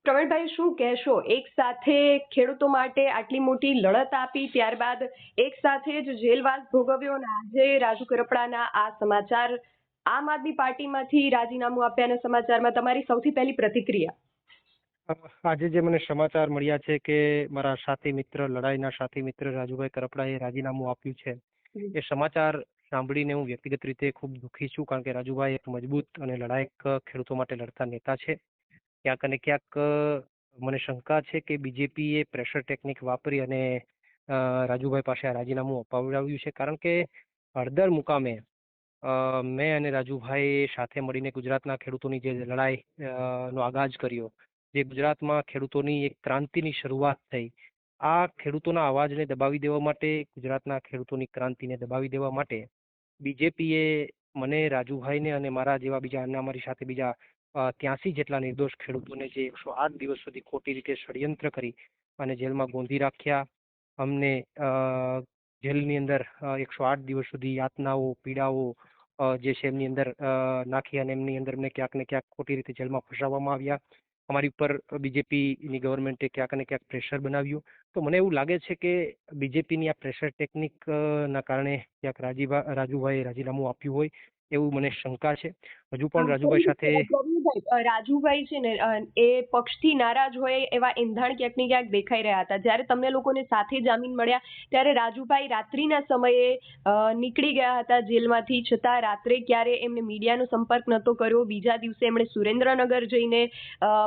પ્રવીણભાઈ, શું કહેશો? એક સાથે ખેડૂતો માટે આટલી મોટી લડત આપી, ત્યારબાદ એક સાથે જ જેલવાસ ભોગવ્યો અને આજે રાજુ કરપડાના આ સમાચાર, આમ આદમી પાર્ટીમાંથી રાજીનામું આપ્યાના સમાચારમાં તમારી સૌથી પહેલી પ્રતિક્રિયા? આજે જે મને સમાચાર મળ્યા છે કે મારા સાથી મિત્ર, લડાઈના સાથી મિત્ર રાજુભાઈ કરપડાએ રાજીનામું આપ્યું છે, એ સમાચાર સાંભળીને હું વ્યક્તિગત રીતે ખૂબ દુઃખી છું. કારણ કે રાજુભાઈ એક મજબૂત અને લડાયક ખેડૂતો માટે લડતા નેતા છે. ક્યાંક અને ક્યાંક મને શંકા છે કે બીજેપીએ પ્રેશર ટેકનિક વાપરી અને રાજુભાઈ પાસે આ રાજીનામું અપાવડાવ્યું છે. કારણ કે હળદર મુકામે મેં અને રાજુભાઈ સાથે મળીને ગુજરાતના ખેડૂતોની જે લડાઈ નો આગાજ કર્યો, જે ગુજરાતમાં ખેડૂતોની એક ક્રાંતિની શરૂઆત થઈ, આ ખેડૂતોના અવાજને દબાવી દેવા માટે, ગુજરાતના ખેડૂતોની ક્રાંતિને દબાવી દેવા માટે બીજેપીએ મને, રાજુભાઈને અને મારા જેવા બીજા અમારી સાથે બીજા 83 જેટલા નિર્દોષ ખેડૂતોને જે 108 દિવસ સુધી ખોટી રીતે ષડયંત્ર કરી અને જેલમાં ગોંધી રાખ્યા. અમને જેલની અંદર 108 દિવસ સુધી યાતનાઓ, પીડાઓ જે છે એમની અંદર નાખી અને એમની અંદર એમને ક્યાંક ને ક્યાંક ખોટી રીતે જેલમાં ફસાવવામાં આવ્યા. અમારી ઉપર બીજેપીની ગવર્મેન્ટે ક્યાંક ને ક્યાંક પ્રેશર બનાવ્યું. તો મને એવું લાગે છે કે બીજેપીની આ પ્રેશર ટેકનિક ના કારણે ક્યાંક રાજુભાઈએ રાજીનામું આપ્યું હોય એવું મને શંકા છે. હજુ પણ રાજુભાઈ સાથે રાજુભાઈ છે ને એ પક્ષથી નારાજ હોય એવા એંધાણ ક્યાંક ને ક્યાંક દેખાઈ રહ્યા હતા. જ્યારે તમને લોકોને સાથે જામીન મળ્યા ત્યારે રાજુભાઈ રાત્રિના સમયે નીકળી ગયા હતા જેલમાંથી, છતાં રાત્રે ક્યારે એમને મીડિયાનો સંપર્ક નહોતો કર્યો. બીજા દિવસે એમણે સુરેન્દ્રનગર જઈને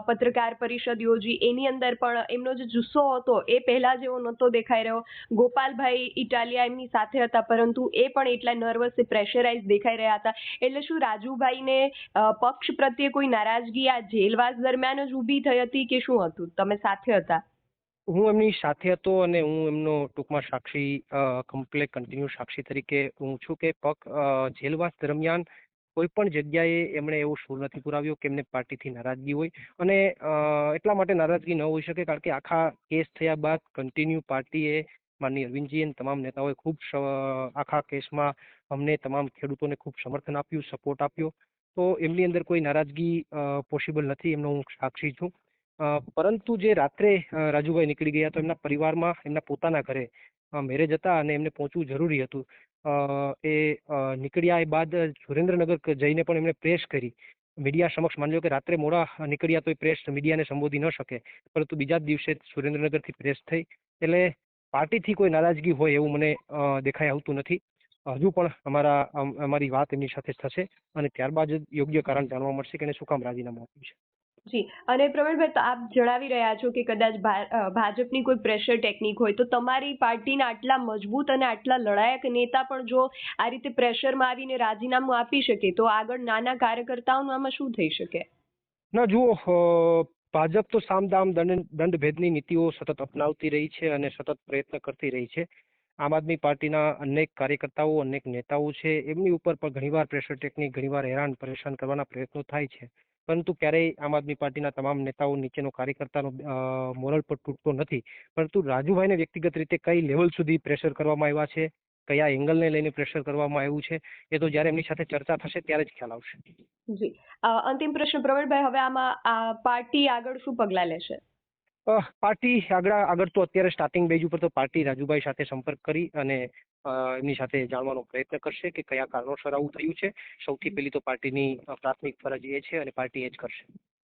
પત્રકાર પરિષદ યોજી, એની અંદર પણ એમનો જે જુસ્સો હતો એ પહેલા જેવો નહોતો દેખાઈ રહ્યો. ગોપાલભાઈ ઇટાલિયા એમની સાથે હતા, પરંતુ એ પણ એટલા નર્વસ, પ્રેશરાઇઝ દેખાઈ રહ્યા હતા. એટલે શું રાજુભાઈને પક્ષ પ્રત્યે કોઈ નારાજગી આ જેલવાસ દરમિયાન જ ઊભી થઈ હતી કે શું હતું? તમે સાથે હતા? હું એમની સાથે હતો અને હું એમનો ટૂંકમાં સાક્ષી, કમ્પ્લેટ કન્ટિન્યુ સાક્ષી તરીકે હું છું કે જેલવાસ દરમિયાન કોઈ પણ જગ્યાએ એમણે એવો સૂર નથી પુરાવ્યો કે એમને પાર્ટીથી નારાજગી હોય. અને એટલા માટે નારાજગી ન હોઈ શકે કારણ કે આખા કેસ થયા બાદ કન્ટિન્યુ પાર્ટીએ, માનનીય અરવિંદજી અને તમામ નેતાઓએ ખૂબ આખા કેસમાં અમને તમામ ખેડૂતોને ખૂબ સમર્થન આપ્યું, સપોર્ટ આપ્યો. તો એમની અંદર કોઈ નારાજગી પોસિબલ નથી, એમનો હું સાક્ષી છું. પરંતુ જે રાત્રે રાજુભાઈ નીકળી ગયા તો એમના પરિવારમાં, એમના પોતાના ઘરે મેરેજ હતા અને એમને પહોંચવું જરૂરી હતું. એ નીકળ્યા એ બાદ સુરેન્દ્રનગર જઈને પણ એમણે પ્રેસ કરી, મીડિયા સમક્ષ. માની લો કે રાત્રે મોડા નીકળ્યા તો એ પ્રેસ મીડિયાને સંબોધી ન શકે, પરંતુ બીજા જ દિવસે સુરેન્દ્રનગરથી પ્રેસ થઈ. એટલે પાર્ટીથી કોઈ નારાજગી હોય એવું મને દેખાઈ આવતું નથી. હજુ પણ અમારી વાત એમની સાથે થશે અને ત્યારબાદ જ યોગ્ય કારણ જાણવા મળશે કે એને શું કામ રાજીનામું આપ્યું છે. જી. અને પ્રવીણભાઈ, તો આપ જણાવી રહ્યા છો કે કદાચ ભાજપની કોઈ પ્રેશર ટેકનિક હોય, તો તમારી પાર્ટીના આટલા મજબૂત અને આટલા લડાયક નેતા પણ જો આ રીતે પ્રેશરમાં આવીને રાજીનામું આપી શકે, તો આગળ નાના કાર્યકર્તાઓનું આમાં શું થઈ શકે? ના, જુઓ, ભાજપ તો સામદામ દંડ ભેદની નીતિઓ સતત અપનાવતી રહી છે અને સતત પ્રયત્ન કરતી રહી છે. આમ આદમી પાર્ટીના અનેક કાર્યકર્તાઓ, અનેક નેતાઓ છે, એમની ઉપર પણ ઘણીવાર પ્રેશર ટેકનિક, ઘણીવાર હેરાન પરેશાન કરવાના પ્રયત્નો થાય છે. પરંતુ ક્યારેય આમ આદમી પાર્ટીના તમામ નેતાઓ, નીચેનો કાર્યકર્તાનો મોરલ પર તૂટતો નથી. પરંતુ રાજુભાઈને વ્યક્તિગત રીતે કઈ લેવલ સુધી પ્રેશર કરવામાં આવ્યા છે, કયા એંગલને લઈને પ્રેશર કરવામાં આવ્યું છે, એ તો જ્યારે એમની સાથે ચર્ચા થશે ત્યારે જ ખ્યાલ આવશે. જી. અંતિમ પ્રશ્ન પ્રવીણભાઈ, હવે આમાં પાર્ટી આગળ શું પગલાં લેશે? પાર્ટી આગળ તો અત્યારે સ્ટાર્ટિંગ બેઝ ઉપર તો પાર્ટી રાજુભાઈ સાથે સંપર્ક કરી અને એમની સાથે જાણવાનો પ્રયત્ન કરશે કે કયા કારણોસર આવું થયું છે. સૌથી પહેલી તો પાર્ટીની પ્રાથમિક ફરજ એ છે અને પાર્ટી એ જ કરશે.